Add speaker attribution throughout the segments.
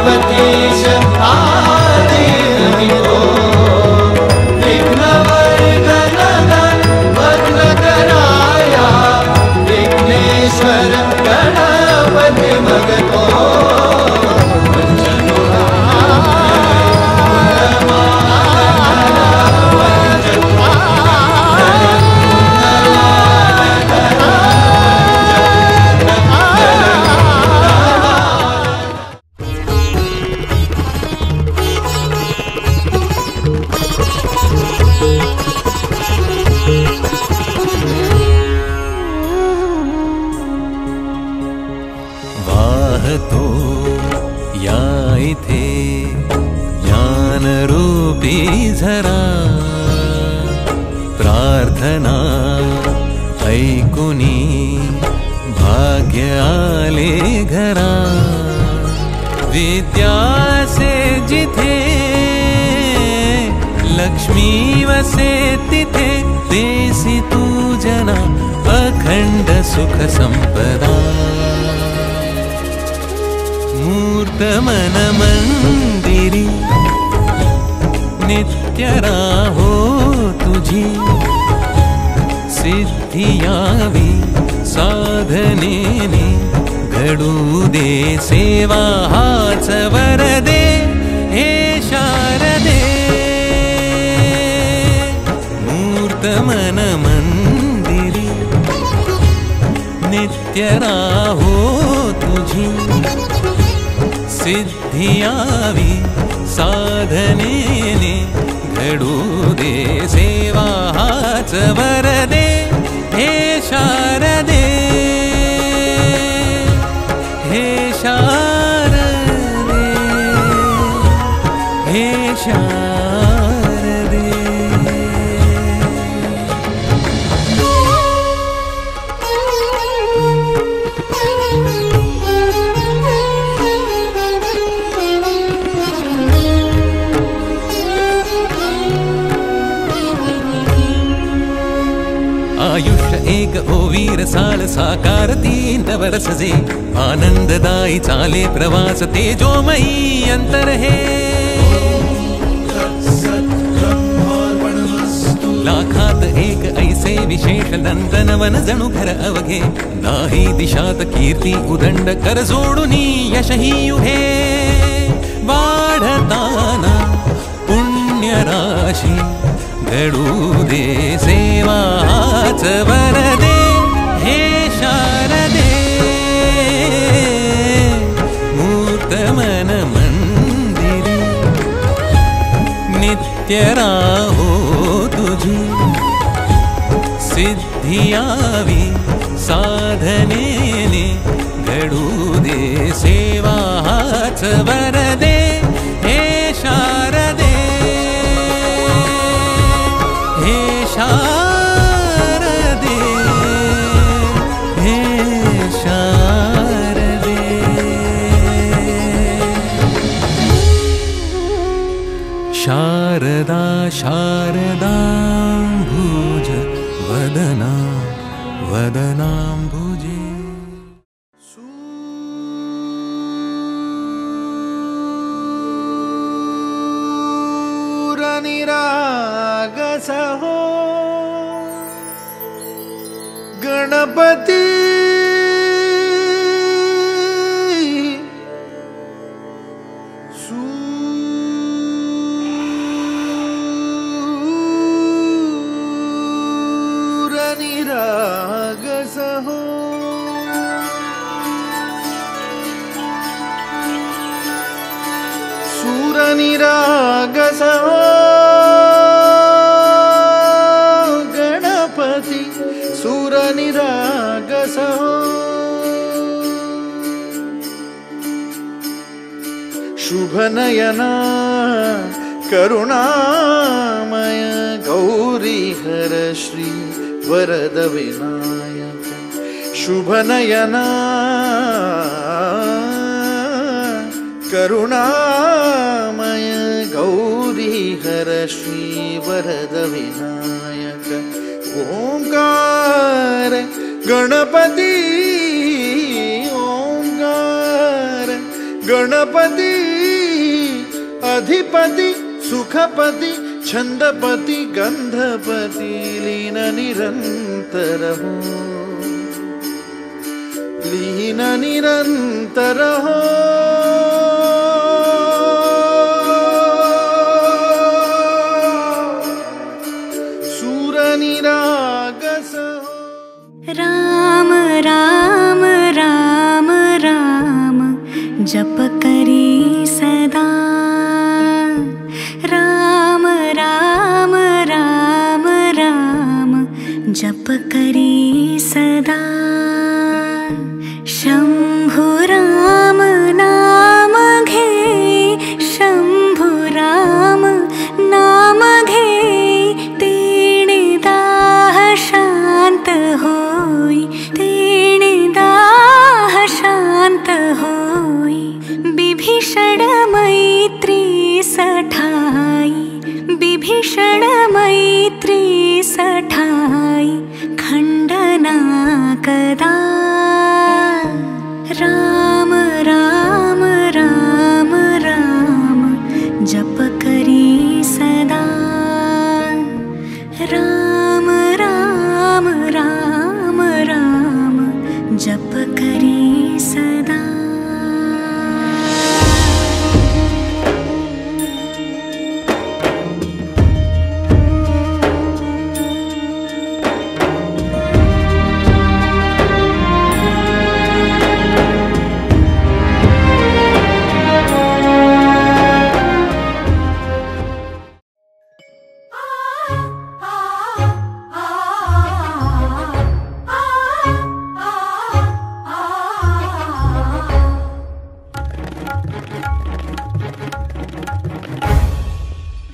Speaker 1: गणपतीश आदिर्नितो विघ्नवर्धनगण वक्रकराया विघ्नेश्वर गणपति मगतो
Speaker 2: प्रार्थना ऐकुनी भाग्य आले घरा विद्यासे जिथे लक्ष्मी वसे तिथे देसी तू जना अखंड सुख संपदा मूर्त मन मंदिरी नित्य राहो तुझी सिद्धि यावी साधनेने घडू दे सेवा हाच वरदे हे शारदे मूर्त मन मंदिरी नित्य राहो तुझी सिद्धि यावी साधनेने घडू दे सेवा हाच वरदे हे शारदे हे शारदे हे शारदे आयुष्य एक ओवीर साल साकारती नवरसजे आनंददायी चाले प्रवास तेजोमयी अंतर हे लाखात एक ऐसे विशेष नंदनवन जणू घर अवघे नाही दिशात कीर्ती उदंड कर जोडुनी यशही युहे वाढताना पुण्य राशी घडू दे सेवा हाच वरदे हे शारदे मूर्त मन मंदिरी नित्य राहो तुझी सिद्धि यावी साधनेने घडू दे सेवा हाच वरदे हे शारदे हे शारदे हे शारदे शारदा शारदाम्बुज वदना वदनाम्बुजे
Speaker 1: निरागसहो गणपति सूरनिरागसहो सूरनिरागसहो सूरनिरागसहो शुभनयना करुणामय गौरीहर श्री वरद विनायक शुभनयना करुणामय गौरीहर श्री वरद विनायक ओंकार गणपति ओंकार गणपति अधिपती सुखपती छंदपती गंधपती लीन निरंतर हो, लीन निरंतर हो. सूरनिरागस हो.
Speaker 3: राम राम राम राम जप करी सदा. राम राम राम राम जप करी सदा. शंभु राम नाम घे, शंभु राम नाम घे. तेणे दाह शांत होई, तेणे दाह शांत होई. बिभीषण मैत्री सठाई, बिभीषण मैत्री सठाई. खंडना कदा. राम राम राम राम जप करी सदा. राम राम राम राम जप करी सदा.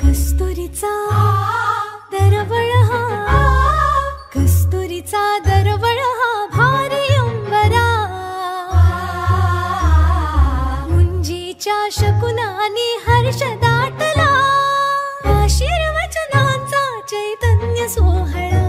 Speaker 3: कस्तुरीचा दरवळ हा, कस्तुरीचा दरवळ हा भारी अंबरा. मुंजीच्या शकुनानी हर्ष दाटला, आशीर्वचनांचा चैतन्य सोहळा.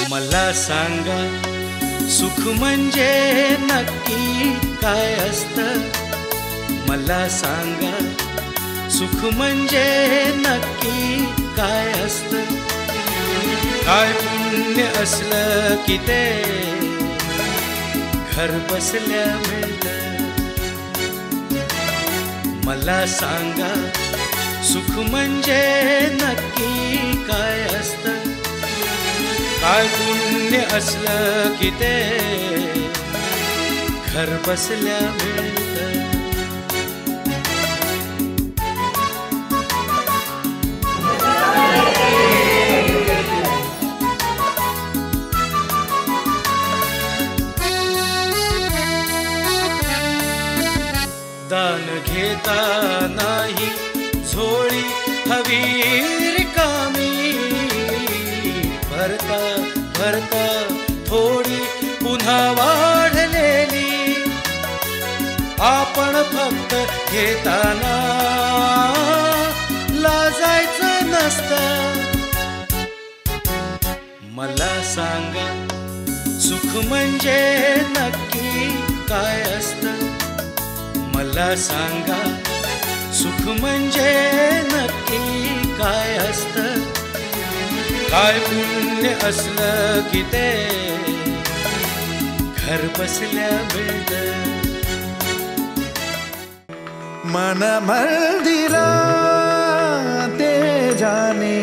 Speaker 1: मला सांगा सुख म्हणजे नक्की काय असतं. मला सांगा सुख म्हणजे नक्की काय असतं. काय पुण्य असलं की ते घर बसल्या मिळतं. मला सांगा सुख म्हणजे नक्की काय असतं. काय पुण्य असलं की ते घर बसल्या मिळतं. दान घेता नाही झोळी हवी रिकामी. भरता भरता थोडी पुन्हा वाढलेली. आपण फक्त घेताना लाजायचं नसतं. मला सांगा सुख म्हणजे नक्की काय असतं. मला सांगा सुख म्हणजे नक्की काय असतं, काय पुण्य असलं की ते घर बसल्या मिळतं.
Speaker 4: मन मंदिरा ते जाने,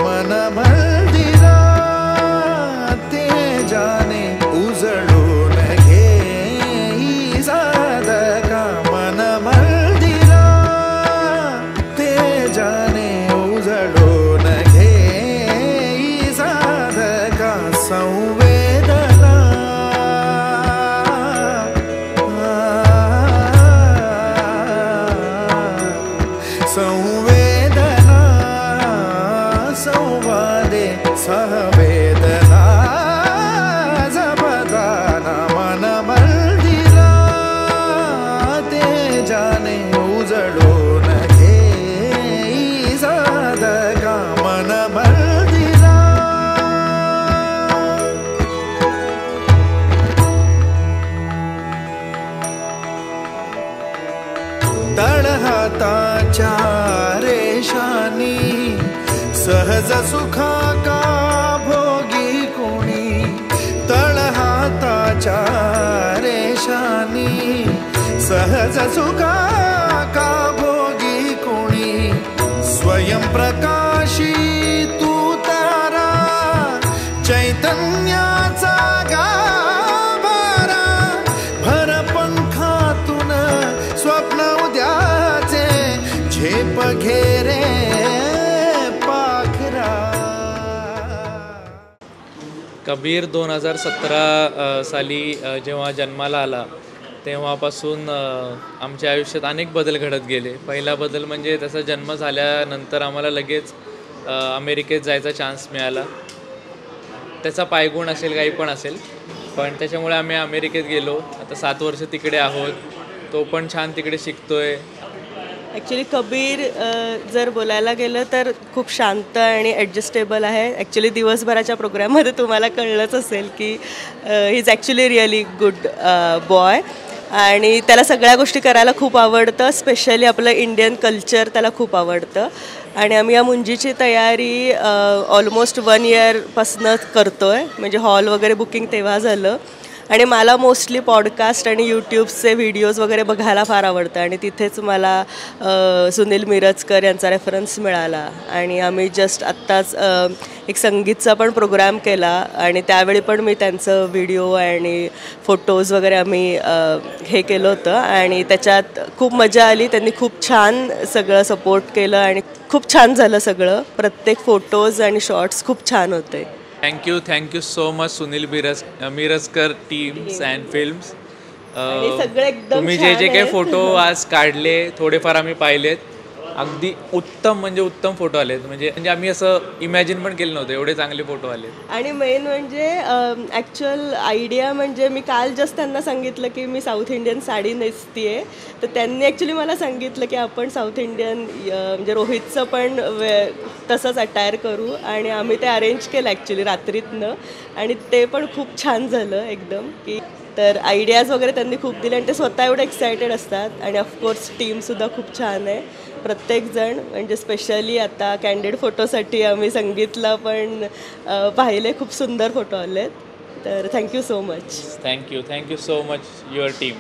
Speaker 4: मन मंदिरा ते जाने, उजळून घे साधका. मन मंदिरा ते जाने, उजळून घे साधका. संवेदना संवेदना संवादे सहवेदना जपदाना. मन मंदिरा ते जाने, उजळून घे साधका. मन मंदिरा तळहाताच्या रेषानी सहज सुखा का भोगी कोणी. तळहाताच्या रेषानी सहज सुखा का भोगी कोणी. स्वयं प्रकाशी तू तारा, चैतन्याचा गाभारा. भर पंखातून स्वप्न उद्याचे झेप घेरे पाखरा.
Speaker 5: कबीर 2017 साली जेव्हा जन्माला आला तेव्हापासून आमच्या आयुष्यात अनेक बदल घडत गेले. पहिला बदल म्हणजे त्याचा जन्म झाल्यानंतर आम्हाला लगेच अमेरिकेत जायचा चान्स मिळाला. त्याचा पायगुण असेल काही पण असेल, पण त्याच्यामुळे आम्ही अमेरिकेत गेलो. आता 7 वर्ष तिकडे आहोत. तो पण छान तिकडे शिकतोय.
Speaker 6: ॲक्च्युली कबीर जर बोलायला गेलं तर खूप शांत आणि ॲडजस्टेबल आहे. ॲक्च्युली दिवसभराच्या प्रोग्राममध्ये तुम्हाला कळलंच असेल की he is actually really good boy आणि त्याला सगळ्या गोष्टी करायला खूप आवडतं. स्पेशली आपलं इंडियन कल्चर त्याला खूप आवडतं आणि आम्ही या मुंजीची तयारी ऑलमोस्ट 1 इयरपासूनच करतो आहे. म्हणजे हॉल वगैरे बुकिंग तेव्हा झालं आणि मला मोस्टली पॉडकास्ट आणि यूट्यूबचे व्हिडिओज वगैरे बघायला फार आवडतं आणि तिथेच मला सुनील मिरजकर यांचा रेफरन्स मिळाला आणि आम्ही जस्ट आत्ताच एक संगीतचा पण प्रोग्राम केला आणि त्यावेळी पण मी त्यांचं व्हिडिओ आणि फोटोज वगैरे आम्ही हे केलं होतं आणि त्याच्यात खूप मजा आली. त्यांनी खूप छान सगळं सपोर्ट केलं आणि खूप छान झालं सगळं. प्रत्येक फोटोज आणि शॉर्ट्स खूप छान होते.
Speaker 5: Thank you so much Sunil Mirajkar teams and films.
Speaker 6: सगळे एकदम
Speaker 5: तुम्ही जे काही फोटो आज काढले थोडेफार आम्ही पाहिलेत. अगदी उत्तम म्हणजे उत्तम फोटो आलेत. म्हणजे आम्ही असं इमॅजिन पण केलं नव्हतं एवढे चांगले फोटो आले.
Speaker 6: आणि मेन म्हणजे ॲक्च्युअल आयडिया म्हणजे मी काल जस्ट त्यांना सांगितलं की मी साऊथ इंडियन साडी नेसते आहे तर त्यांनी ॲक्च्युली मला सांगितलं की आपण साऊथ इंडियन म्हणजे रोहितचं पण तसंच अटायर करू आणि आम्ही ते अरेंज केलं ॲक्च्युली रात्रीतनं आणि ते पण खूप छान झालं एकदम की. तर आयडियाज वगैरे त्यांनी खूप दिले आणि ते स्वतः एवढे एक्सायटेड असतात आणि ऑफकोर्स टीमसुद्धा खूप छान आहे प्रत्येकजण. म्हणजे स्पेशली आता कॅन्डिड फोटोसाठी आम्ही संगीतला पण पाहिले. खूप सुंदर फोटो आलेत. तर thank you so much.
Speaker 5: Thank you so much your team.